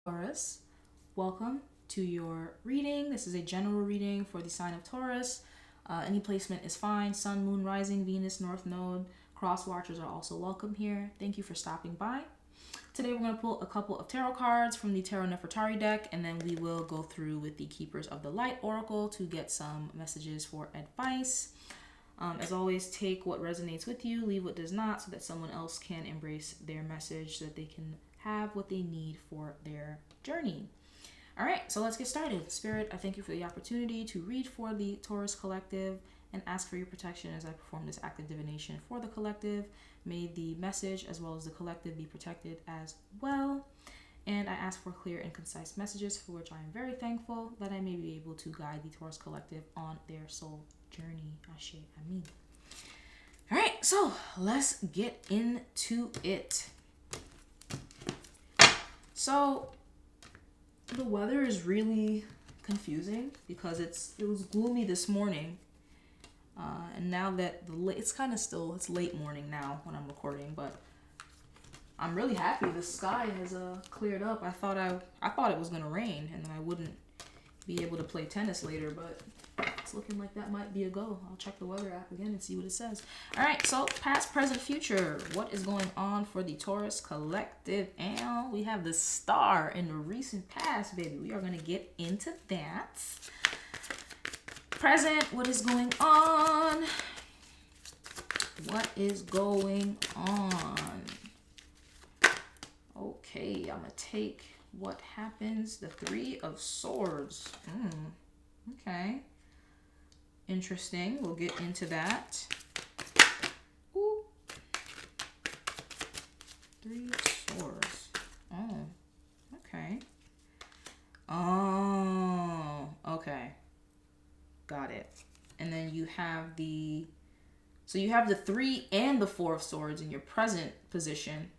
Taurus, welcome to your reading. This is a general reading for the sign of Taurus. Any placement is fine. Sun, Moon, Rising, Venus, North Node, cross watchers are also welcome here. Thank you for stopping by. Today we're going to pull a couple of tarot cards from the Tarot Nefertari deck, and then we will go through with the Keepers of the Light Oracle to get some messages for advice. As always, take what resonates with you, leave what does not, so that someone else can embrace their message, so that they can have what they need for their journey. All right, so let's get started. Spirit, I thank you for the opportunity to read for the Taurus Collective and ask for your protection as I perform this act of divination for the collective. May the message as well as the collective be protected as well. And I ask for clear and concise messages, for which I am very thankful, that I may be able to guide the Taurus Collective on their soul journey. Ashe, Amin. All right, so let's get into it. So the weather is really confusing because it was gloomy this morning, and now that it's late morning now when I'm recording, but I'm really happy the sky has cleared up. I thought it was gonna rain and then I wouldn't be able to play tennis later, but it's looking like that might be a go. I'll check the weather app again and see what it says. All right, so past, present, future. What is going on for the Taurus Collective? And we have the star in the recent past, baby. We are going to get into that. Present, what is going on? What is going on? Okay, I'm going to take what happens. The Three of Swords. Okay. Interesting. We'll get into that. Ooh. Three Swords. Oh. Okay. Oh. Okay. Got it. And then you have the Three and the Four of Swords in your present position.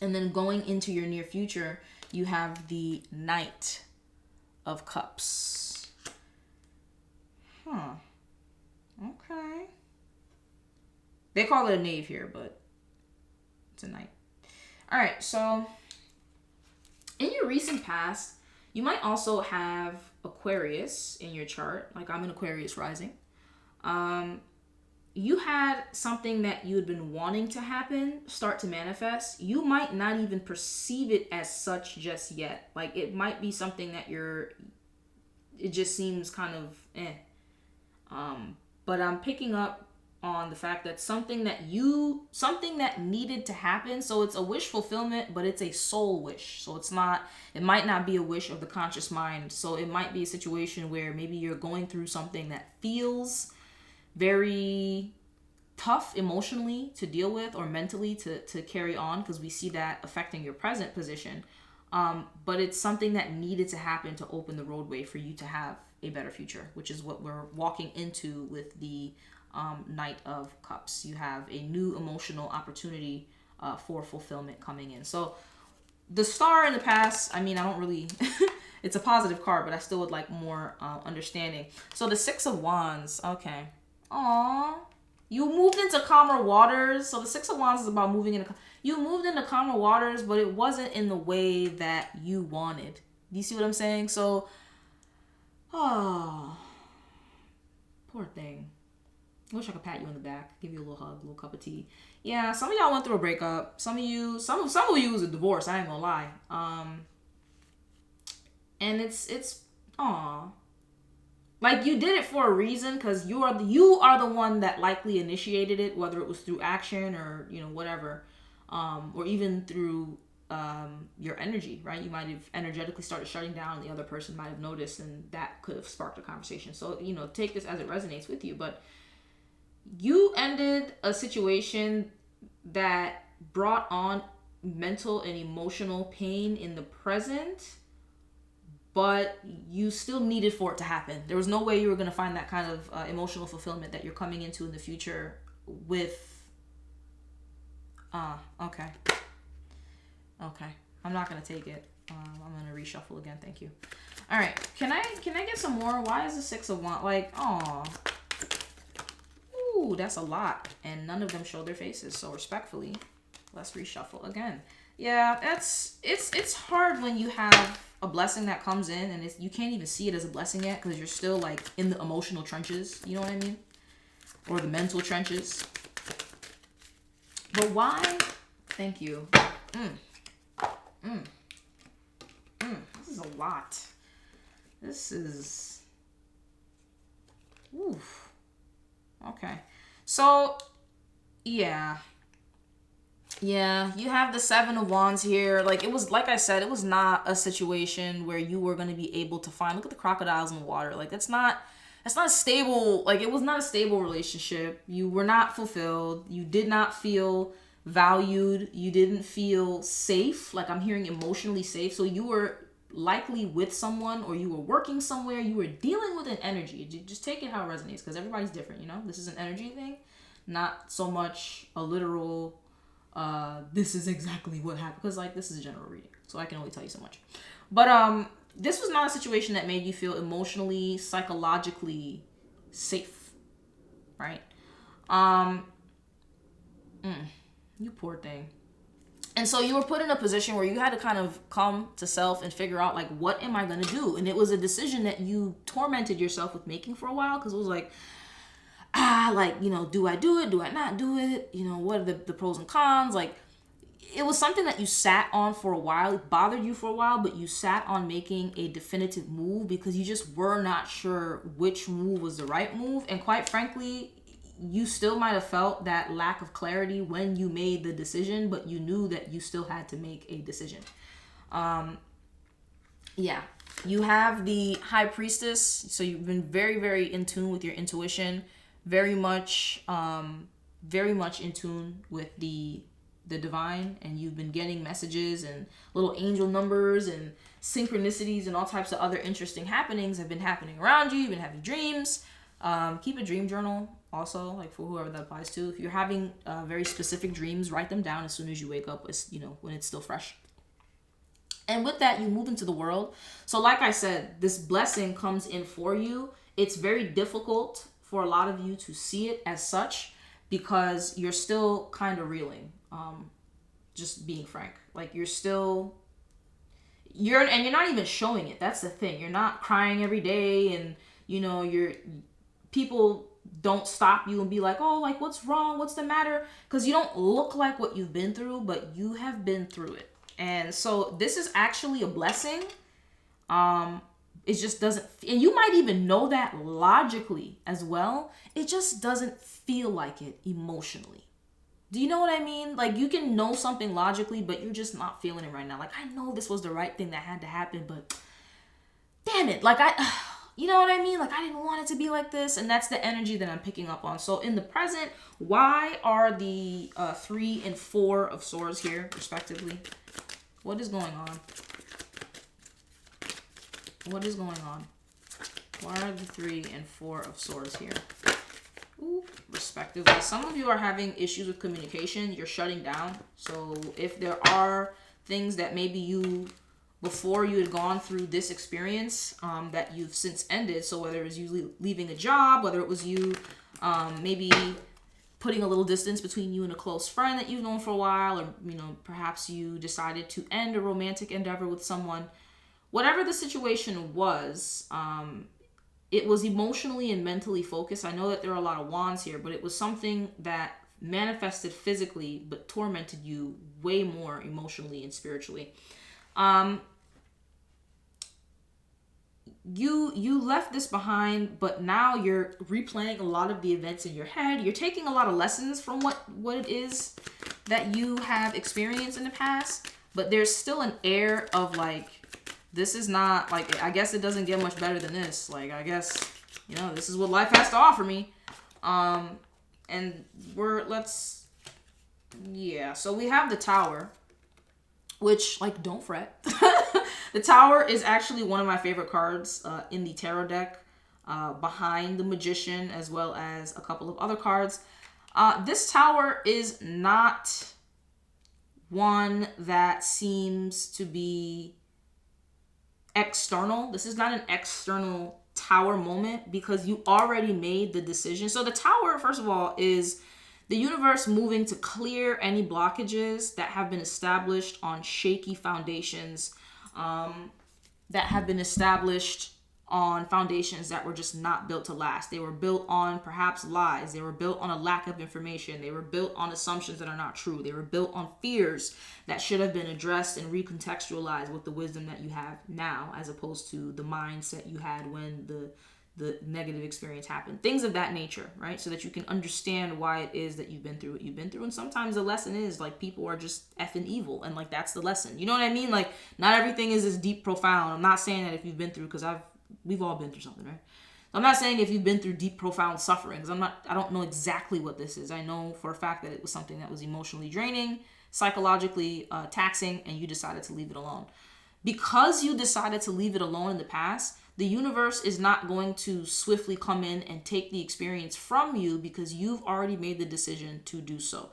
And then going into your near future, you have the Knight of Cups. Huh. Okay. They call it a knave here, but it's a knight. All right, so in your recent past, you might also have Aquarius in your chart. Like I'm an Aquarius rising. You had something that you had been wanting to happen start to manifest. You might not even perceive it as such just yet. Like it might be something that it just seems kind of but I'm picking up on the fact that something that needed to happen. So it's a wish fulfillment, but it's a soul wish. So it might not be a wish of the conscious mind. So it might be a situation where maybe you're going through something that feels very tough emotionally to deal with or mentally to carry on, because we see that affecting your present position. But it's something that needed to happen to open the roadway for you to have a better future, which is what we're walking into with the Knight of Cups. You have a new emotional opportunity for fulfillment coming in. So the star in the past, I mean, I don't really, it's a positive card, but I still would like more understanding. So the Six of Wands, okay. Aww. You moved into calmer waters. So the Six of Wands is about you moved into calmer waters, but it wasn't in the way that you wanted. Do you see what I'm saying? So, poor thing. I wish I could pat you on the back, give you a little hug, a little cup of tea. Yeah, some of y'all went through a breakup. Some of you was a divorce. I ain't gonna lie. And it's like you did it for a reason, because you are the one that likely initiated it, whether it was through action or whatever, or even through your energy, right? You might have energetically started shutting down, the other person might have noticed, and that could have sparked a conversation. So take this as it resonates with you, but you ended a situation that brought on mental and emotional pain in the present, but you still needed for it to happen. There was no way you were going to find that kind of emotional fulfillment that you're coming into in the future with. Okay. I'm not going to take it. I'm going to reshuffle again. Thank you. All right. Can I get some more? Why is the Six of Wands? Like, ooh, that's a lot. And none of them show their faces. So respectfully, let's reshuffle again. Yeah, it's hard when you have a blessing that comes in and you can't even see it as a blessing yet because you're still like in the emotional trenches. You know what I mean? Or the mental trenches. But why? Thank you. This is a lot. This is. Oof. Okay. So, yeah. Yeah, you have the Seven of Wands here. Like, it was, like I said, it was not a situation where you were going to be able to find, look at the crocodiles in the water. Like, that's not a stable, like, it was not a stable relationship. You were not fulfilled. You did not feel valued. You didn't feel safe. Like, I'm hearing emotionally safe. So you were likely with someone, or you were working somewhere. You were dealing with an energy. Just take it how it resonates, because everybody's different, you know? This is an energy thing, not so much a literal this is exactly what happened, because like this is a general reading, so I can only tell you so much. But this was not a situation that made you feel emotionally, psychologically safe, right? You poor thing. And so you were put in a position where you had to kind of come to self and figure out, like, what am I going to do? And it was a decision that you tormented yourself with making for a while, because it was like, like, you know, do I do it? Do I not do it? You know, what are the pros and cons? Like, it was something that you sat on for a while. It bothered you for a while, but you sat on making a definitive move because you just were not sure which move was the right move. And quite frankly, you still might have felt that lack of clarity when you made the decision, but you knew that you still had to make a decision. Yeah. You have the High Priestess, so you've been very, very in tune with your intuition, very much in tune with the divine, and you've been getting messages and little angel numbers and synchronicities and all types of other interesting happenings have been happening around you. You've been having dreams. Keep a dream journal also, like for whoever that applies to. If you're having very specific dreams, write them down as soon as you wake up, you know, when it's still fresh. And with that, you move into the world. So like I said, this blessing comes in for you. It's very difficult for a lot of you to see it as such because you're still kind of reeling. Just being frank, like you're not even showing it. That's the thing. You're not crying every day, and you know, people don't stop you and be like, oh, like what's wrong? What's the matter? Because you don't look like what you've been through, but you have been through it. And so this is actually a blessing. It just doesn't, and you might even know that logically as well. It just doesn't feel like it emotionally. Do you know what I mean? Like, you can know something logically, but you're just not feeling it right now. Like, I know this was the right thing that had to happen, but damn it. Like, you know what I mean? Like, I didn't want it to be like this. And that's the energy that I'm picking up on. So in the present, why are the 3 and 4 of Swords here, respectively? What is going on? What is going on? Why are the 3 and 4 of Swords here? Ooh, respectively. Some of you are having issues with communication. You're shutting down. So if there are things that maybe you, before you had gone through this experience, that you've since ended. So whether it was you leaving a job, whether it was you maybe putting a little distance between you and a close friend that you've known for a while, or, you know, perhaps you decided to end a romantic endeavor with someone. Whatever the situation was, it was emotionally and mentally focused. I know that there are a lot of wands here, but it was something that manifested physically, but tormented you way more emotionally and spiritually. You left this behind, but now you're replaying a lot of the events in your head. You're taking a lot of lessons from what it is that you have experienced in the past, but there's still an air of like, this is not, like, I guess it doesn't get much better than this. Like, I guess, you know, this is what life has to offer me. And so we have the Tower, which, like, don't fret. The Tower is actually one of my favorite cards in the tarot deck, behind the Magician, as well as a couple of other cards. This Tower is not one that seems to be external. This is not an external Tower moment because you already made the decision. So the Tower, first of all, is The universe moving to clear any blockages that have been established on shaky foundations, that have been established on foundations that were just not built to last. They were built on perhaps lies. They were built on a lack of information. They were built on assumptions that are not true. They were built on fears that should have been addressed and recontextualized with the wisdom that you have now, as opposed to the mindset you had when the negative experience happened. Things of that nature, right? So that you can understand why it is that you've been through what you've been through. And sometimes the lesson is like people are just effing evil, and like that's the lesson. You know what I mean? Like not everything is this deep, profound. I'm not saying that if you've been through, because we've all been through something, right? I'm not saying if you've been through deep, profound suffering, because I don't know exactly what this is. I know for a fact that it was something that was emotionally draining, psychologically taxing, and you decided to leave it alone. Because you decided to leave it alone in the past, the universe is not going to swiftly come in and take the experience from you because you've already made the decision to do so.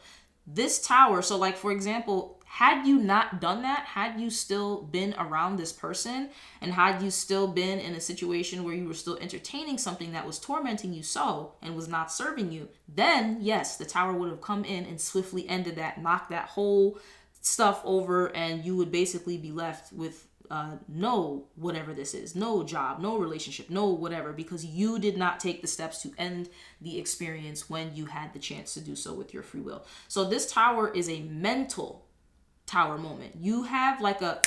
This tower, so like for example, had you not done that, had you still been around this person, and had you still been in a situation where you were still entertaining something that was tormenting you so and was not serving you, then yes, the tower would have come in and swiftly ended that, knocked that whole stuff over, and you would basically be left with no whatever this is, no job, no relationship, no whatever, because you did not take the steps to end the experience when you had the chance to do so with your free will. So this tower is a mental tower moment. You have like a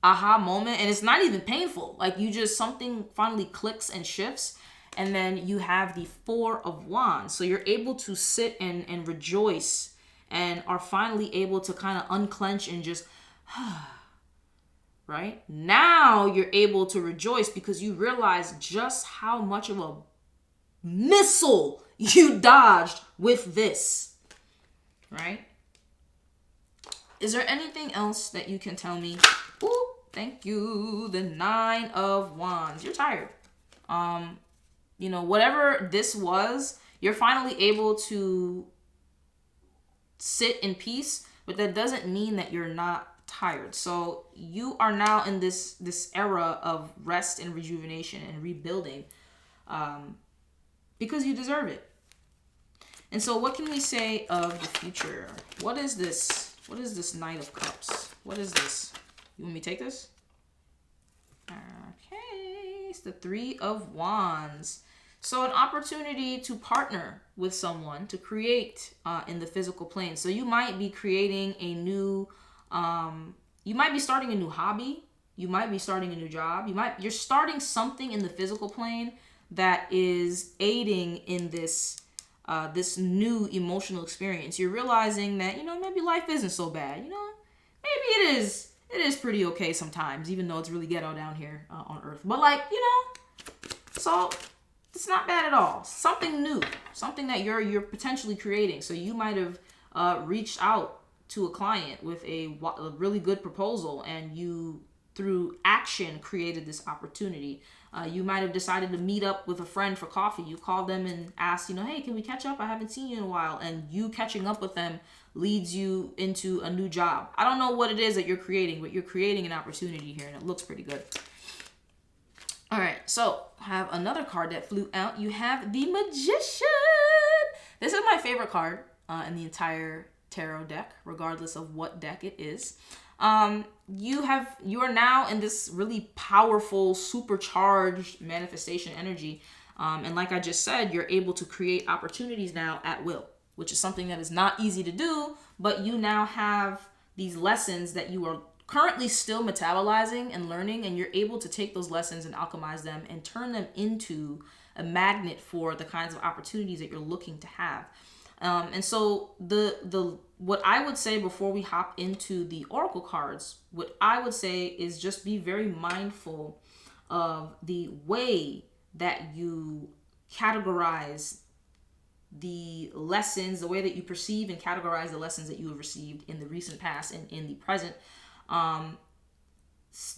aha moment, and it's not even painful. Like you just, something finally clicks and shifts, and then you have the Four of Wands. So you're able to sit and rejoice, and are finally able to kind of unclench and just right? Now you're able to rejoice because you realize just how much of a missile you dodged with this, right? Is there anything else that you can tell me? Ooh, thank you. The Nine of Wands. You're tired. You know, whatever this was, you're finally able to sit in peace, but that doesn't mean that you're not tired. So you are now in this era of rest and rejuvenation and rebuilding, because you deserve it. And so what can we say of the future? What is this? What is this Knight of Cups? What is this? You want me to take this? Okay, it's the Three of Wands. So an opportunity to partner with someone to create in the physical plane. So you might be creating a new you might be starting a new hobby. You might be starting a new job. You're starting something in the physical plane that is aiding in this this new emotional experience. You're realizing that, you know, maybe life isn't so bad. You know, maybe it is pretty okay sometimes, even though it's really ghetto down here on Earth. But like, you know, so it's not bad at all. Something new, something that you're potentially creating. So you might have reached out to a client with a really good proposal, and you through action created this opportunity. You might have decided to meet up with a friend for coffee. You called them and asked, you know, hey, can we catch up? I haven't seen you in a while. And you catching up with them leads you into a new job. I don't know what it is that you're creating, but you're creating an opportunity here, and it looks pretty good. All right, so I have another card that flew out. You have the Magician. This is my favorite card in the entire tarot deck, regardless of what deck it is. You are now in this really powerful, supercharged manifestation energy. And like I just said, you're able to create opportunities now at will, which is something that is not easy to do, but you now have these lessons that you are currently still metabolizing and learning, and you're able to take those lessons and alchemize them and turn them into a magnet for the kinds of opportunities that you're looking to have. And so the what I would say before we hop into the oracle cards, what I would say is just be very mindful of the way that you categorize the lessons, the way that you perceive and categorize the lessons that you have received in the recent past and in the present.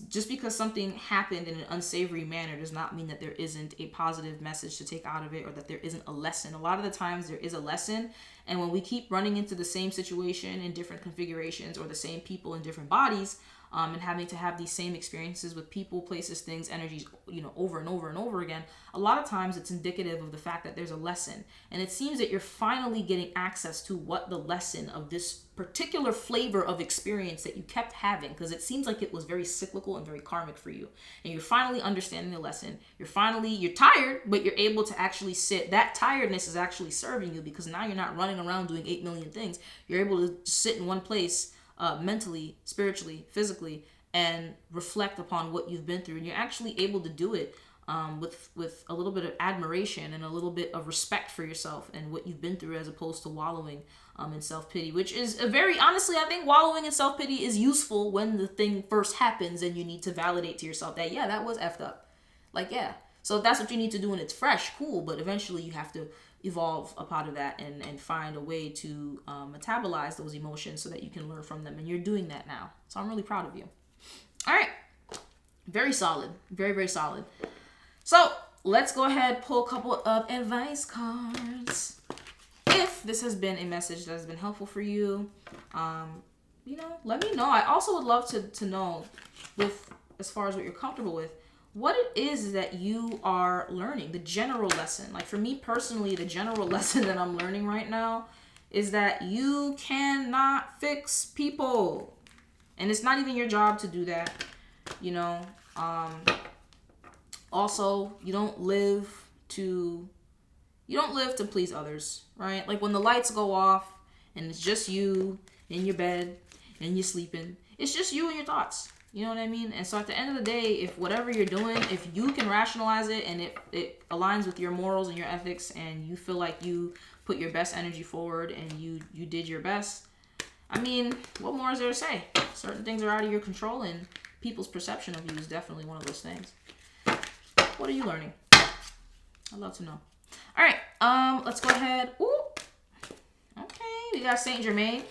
Just because something happened in an unsavory manner does not mean that there isn't a positive message to take out of it, or that there isn't a lesson. A lot of the times there is a lesson, and when we keep running into the same situation in different configurations or the same people in different bodies, and having to have these same experiences with people, places, things, energies, over and over and over again, a lot of times it's indicative of the fact that there's a lesson. And it seems that you're finally getting access to what the lesson of this particular flavor of experience that you kept having, because it seems like it was very cyclical and very karmic for you. And you're finally understanding the lesson. You're tired, but you're able to actually sit. That tiredness is actually serving you, because now you're not running around doing 8 million things. You're able to sit in one place, mentally, spiritually, physically, and reflect upon what you've been through. And you're actually able to do it with a little bit of admiration and a little bit of respect for yourself and what you've been through, as opposed to wallowing in self-pity, which is honestly, I think wallowing in self-pity is useful when the thing first happens and you need to validate to yourself that, yeah, that was effed up. Like, yeah. So if that's what you need to do when it's fresh, cool. But eventually you have to evolve up out of that and find a way to metabolize those emotions so that you can learn from them. And you're doing that now. So I'm really proud of you. All right. Very solid. Very, very solid. So let's go ahead, pull a couple of advice cards. If this has been a message that has been helpful for you, let me know. I also would love to know, with as far as what you're comfortable with, what it is that you are learning, the general lesson. Like for me personally, the general lesson that I'm learning right now is that you cannot fix people. And it's not even your job to do that, Also, you don't live to please others, right? Like when the lights go off and it's just you in your bed and you're sleeping, it's just you and your thoughts. You know what I mean? And so at the end of the day, if whatever you're doing, if you can rationalize it and it aligns with your morals and your ethics, and you feel like you put your best energy forward and you did your best, I mean, what more is there to say? Certain things are out of your control, and people's perception of you is definitely one of those things. What are you learning? I'd love to know. All right, let's go ahead. Ooh. Okay, we got Saint Germain.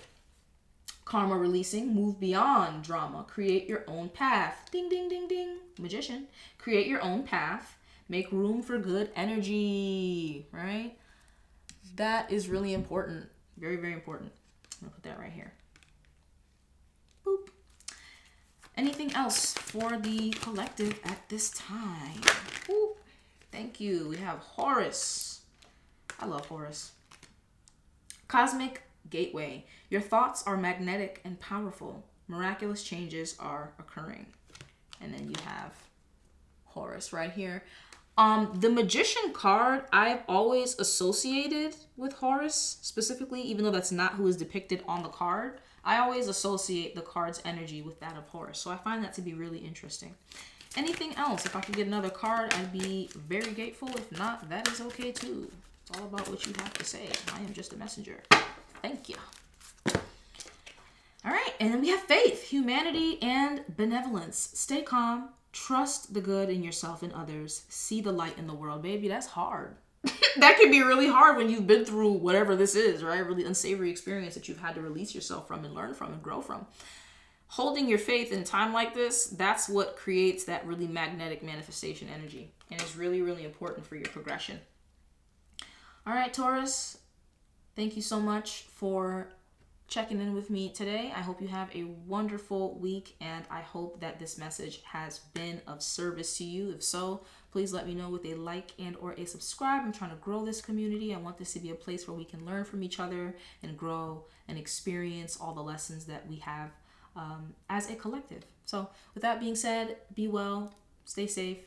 Karma releasing, move beyond drama, create your own path. Ding, ding, ding, ding. Magician. Create your own path. Make room for good energy, right? That is really important. Very, very important. I'm gonna put that right here. Boop. Anything else for the collective at this time? Ooh. Thank you. We have Horus. I love Horus. Cosmic Gateway. Your thoughts are magnetic and powerful. Miraculous changes are occurring. And then you have Horus right here. The Magician card I've always associated with Horus specifically, even though that's not who is depicted on the card. I always associate the card's energy with that of Horus. So I find that to be really interesting. Anything else? If I could get another card, I'd be very grateful. If not, that is okay too. It's all about what you have to say. I am just a messenger. Thank you. All right, and then we have faith, humanity, and benevolence. Stay calm. Trust the good in yourself and others. See the light in the world. Baby, that's hard. That can be really hard when you've been through whatever this is, right? A really unsavory experience that you've had to release yourself from and learn from and grow from. Holding your faith in a time like this, that's what creates that really magnetic manifestation energy. And it's really, really important for your progression. All right, Taurus. Thank you so much for checking in with me today. I hope you have a wonderful week, and I hope that this message has been of service to you. If so, please let me know with a like and or a subscribe. I'm trying to grow this community. I want this to be a place where we can learn from each other and grow and experience all the lessons that we have as a collective. So with that being said, be well, stay safe,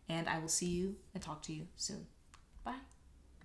and I will see you and talk to you soon. Bye.